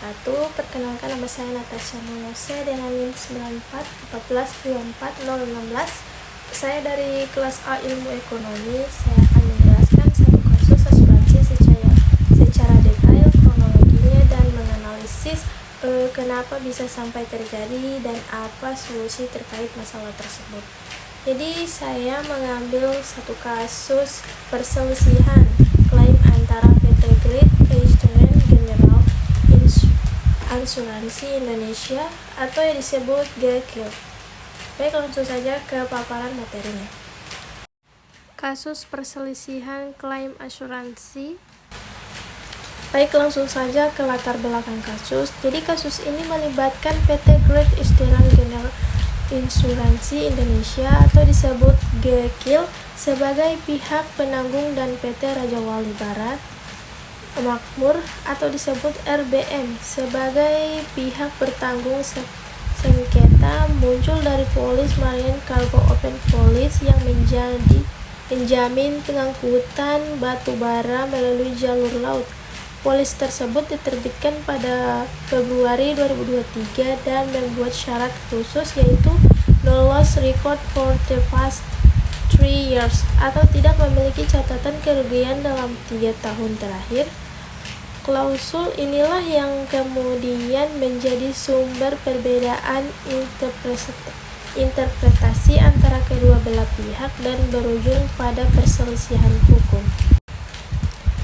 wabarakatuh. Perkenalkan, nama saya Natasha Monose dengan NIM 94 Saya dari kelas A Ilmu Ekonomi. Saya akan menjelaskan satu kasus asuransi secara detail, kronologinya, dan menganalisis kenapa bisa sampai terjadi dan apa solusi terkait masalah tersebut. Jadi saya mengambil satu kasus perselisihan klaim antara PT Great Eastern General Asuransi Indonesia atau yang disebut GEKIL. Baik, langsung saja ke paparan materinya. Kasus perselisihan klaim asuransi. Baik, langsung saja ke latar belakang kasus. Jadi kasus ini melibatkan PT Great Eastern General Insuransi Indonesia atau disebut GEKIL sebagai pihak penanggung dan PT Raja Wali Barat Makmur atau disebut RBM sebagai pihak bertanggung sengketa muncul dari Polis Marine Cargo Open Policy yang menjamin pengangkutan batu bara melalui jalur laut. Polis tersebut diterbitkan pada Februari 2023 dan membuat syarat khusus, yaitu no loss record for the past 3 years atau tidak memiliki catatan kerugian dalam 3 tahun terakhir. Klausul inilah yang kemudian menjadi sumber perbedaan interpretasi antara kedua belah pihak dan berujung pada perselisihan hukum.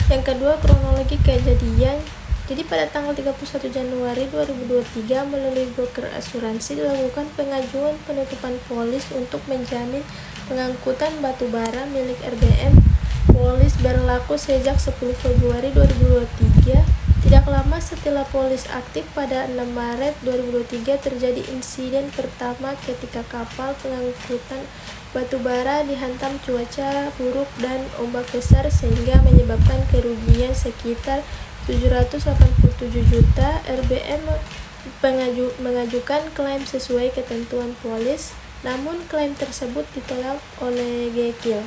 Yang kedua, kronologi kejadian. Jadi pada tanggal 31 Januari 2023 melalui broker asuransi dilakukan pengajuan penutupan polis untuk menjamin pengangkutan batu bara milik RBM. Polis berlaku sejak 10 Februari 2023. Tidak lama setelah polis aktif pada 6 Maret 2023 terjadi insiden pertama ketika kapal pengangkutan batu bara dihantam cuaca buruk dan ombak besar sehingga menyebabkan kerugian sekitar 787 juta. RBM mengajukan klaim sesuai ketentuan polis, namun klaim tersebut ditolak oleh GEKIL.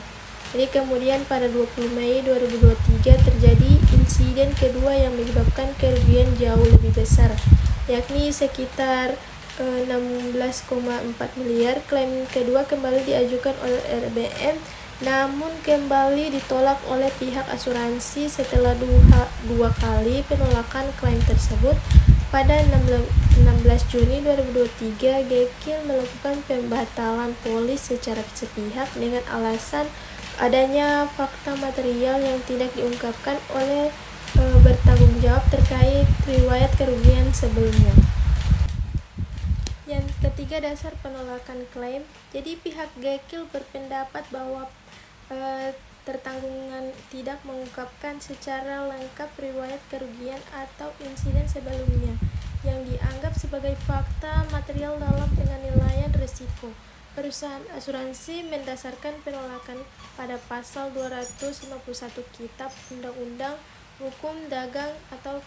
Jadi kemudian pada 20 Mei 2023 terjadi insiden kedua yang menyebabkan kerugian jauh lebih besar, yakni sekitar 16,4 miliar. Klaim kedua kembali diajukan oleh RBM, namun kembali ditolak oleh pihak asuransi setelah dua kali penolakan klaim tersebut. Pada 16 Juni 2023, GEKIL melakukan pembatalan polis secara sepihak dengan alasan adanya fakta material yang tidak diungkapkan oleh bertanggung jawab terkait riwayat kerugian sebelumnya. Yang ketiga, dasar penolakan klaim. Jadi pihak GEKIL berpendapat bahwa tertanggungan tidak mengungkapkan secara lengkap riwayat kerugian atau insiden sebelumnya yang dianggap sebagai fakta material dalam penilaian risiko. Perusahaan asuransi mendasarkan penolakan pada pasal 251 Kitab Undang-Undang Hukum Dagang atau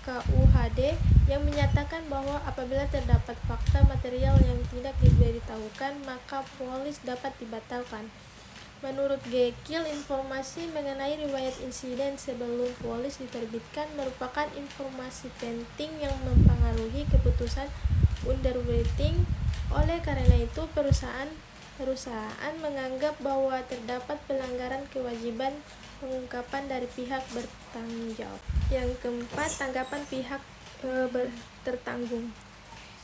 KUHD yang menyatakan bahwa apabila terdapat fakta material yang tidak diberitahukan, maka polis dapat dibatalkan. Menurut GEKIL, informasi mengenai riwayat insiden sebelum polis diterbitkan merupakan informasi penting yang mempengaruhi keputusan underwriting. Oleh karena itu, perusahaan menganggap bahwa terdapat pelanggaran kewajiban pengungkapan dari pihak bertanggung jawab. Yang keempat, tanggapan pihak tertanggung.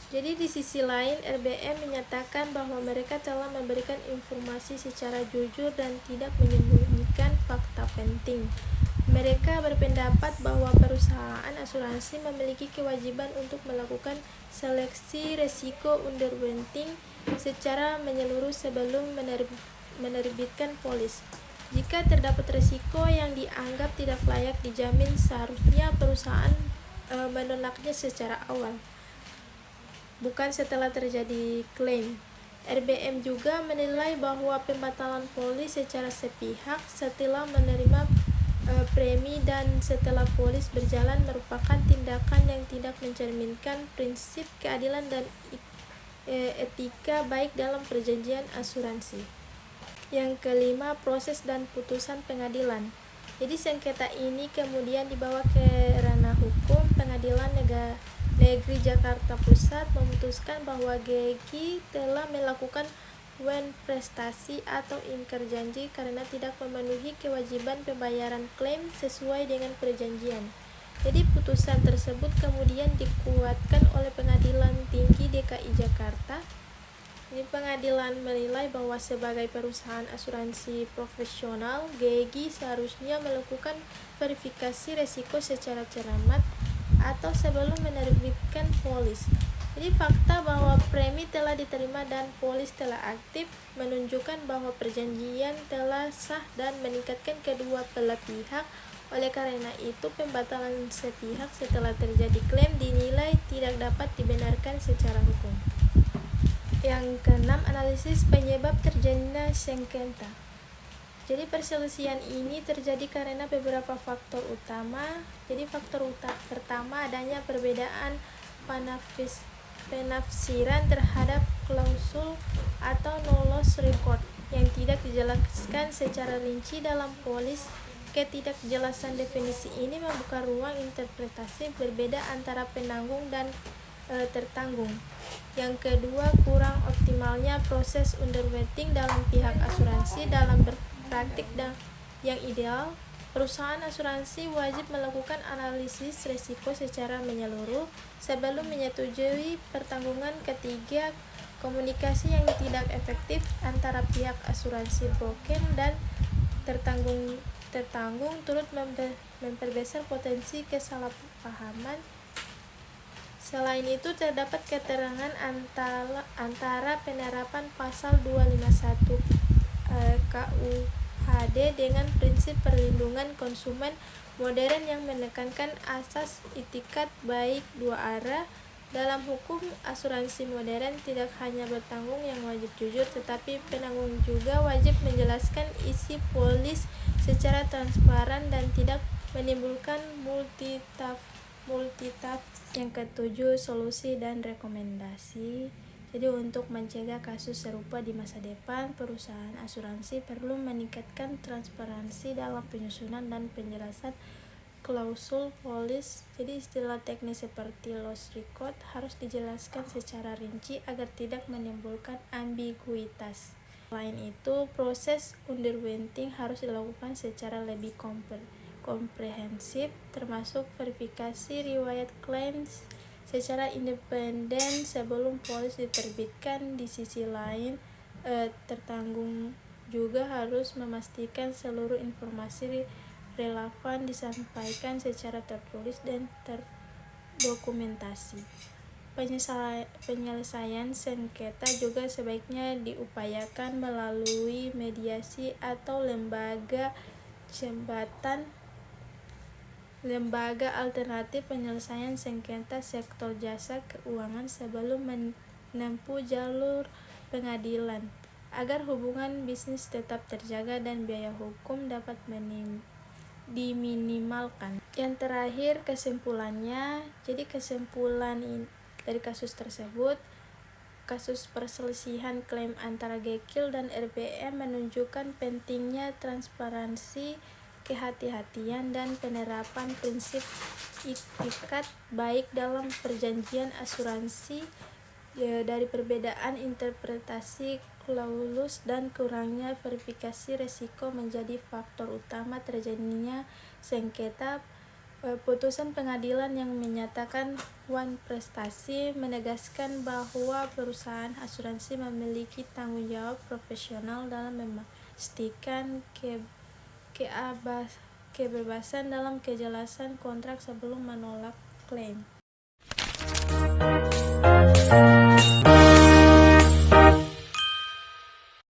Jadi di sisi lain, RBM menyatakan bahwa mereka telah memberikan informasi secara jujur dan tidak menyembunyikan fakta penting. Mereka berpendapat bahwa perusahaan asuransi memiliki kewajiban untuk melakukan seleksi risiko underwriting secara menyeluruh sebelum menerbitkan polis. Jika terdapat risiko yang dianggap tidak layak dijamin, seharusnya perusahaan menolaknya secara awal, bukan setelah terjadi klaim. RBM juga menilai bahwa pembatalan polis secara sepihak setelah menerima premi dan setelah polis berjalan merupakan tindakan yang tidak mencerminkan prinsip keadilan dan etika baik dalam perjanjian asuransi. Yang kelima, proses dan putusan pengadilan. Jadi sengketa ini kemudian dibawa ke ranah hukum. Pengadilan Negeri Jakarta Pusat memutuskan bahwa GEGI telah melakukan prestasi atau ingkar janji karena tidak memenuhi kewajiban pembayaran klaim sesuai dengan perjanjian. Jadi putusan tersebut kemudian dikuatkan oleh Pengadilan Tinggi DKI Jakarta. Ini pengadilan menilai bahwa sebagai perusahaan asuransi profesional, GEGI seharusnya melakukan verifikasi resiko secara cermat atau sebelum menerbitkan polis. Jadi fakta bahwa premi telah diterima dan polis telah aktif menunjukkan bahwa perjanjian telah sah dan meningkatkan kedua belah pihak. Oleh karena itu, pembatalan sepihak setelah terjadi klaim dinilai tidak dapat dibenarkan secara hukum. Yang keenam, analisis penyebab terjadinya sengketa. Jadi perselisihan ini terjadi karena beberapa faktor utama. Jadi faktor pertama, adanya perbedaan penafsiran terhadap klausul atau no loss record yang tidak dijelaskan secara rinci dalam polis. Ketidakjelasan definisi ini membuka ruang interpretasi berbeda antara penanggung dan tertanggung. Yang kedua, kurang optimalnya proses underwriting dalam pihak asuransi. Dalam praktik yang ideal, perusahaan asuransi wajib melakukan analisis risiko secara menyeluruh sebelum menyetujui pertanggungan. Ketiga, komunikasi yang tidak efektif antara pihak asuransi broker dan tertanggung turut memperbesar potensi kesalahpahaman. Selain itu, terdapat keterangan antara penerapan pasal 251 KUHD dengan prinsip perlindungan konsumen modern yang menekankan asas itikat baik dua arah. Dalam hukum asuransi modern, tidak hanya bertanggung yang wajib jujur, tetapi penanggung juga wajib menjelaskan isi polis secara transparan dan tidak menimbulkan multitafsir. Yang ketujuh, solusi dan rekomendasi. Jadi untuk mencegah kasus serupa di masa depan, perusahaan asuransi perlu meningkatkan transparansi dalam penyusunan dan penjelasan klausul polis. Jadi istilah teknis seperti loss record harus dijelaskan secara rinci agar tidak menimbulkan ambiguitas. Selain itu, proses underwriting harus dilakukan secara lebih komprehensif, termasuk verifikasi riwayat klaim secara independen sebelum polis diterbitkan. Di sisi lain, tertanggung juga harus memastikan seluruh informasi relevan disampaikan secara tertulis dan terdokumentasi. Penyelesaian sengketa juga sebaiknya diupayakan melalui mediasi atau lembaga alternatif penyelesaian sengketa sektor jasa keuangan sebelum menempuh jalur pengadilan, agar hubungan bisnis tetap terjaga dan biaya hukum dapat diminimalkan. Yang terakhir, kesimpulannya. Jadi kesimpulan dari kasus tersebut, kasus perselisihan klaim antara GEKIL dan RBM menunjukkan pentingnya transparansi, kehati-hatian, dan penerapan prinsip itikat baik dalam perjanjian asuransi. Dari perbedaan interpretasi klausul dan kurangnya verifikasi risiko menjadi faktor utama terjadinya sengketa. Putusan pengadilan yang menyatakan prestasi menegaskan bahwa perusahaan asuransi memiliki tanggung jawab profesional dalam memastikan kebebasan dalam kejelasan kontrak sebelum menolak klaim.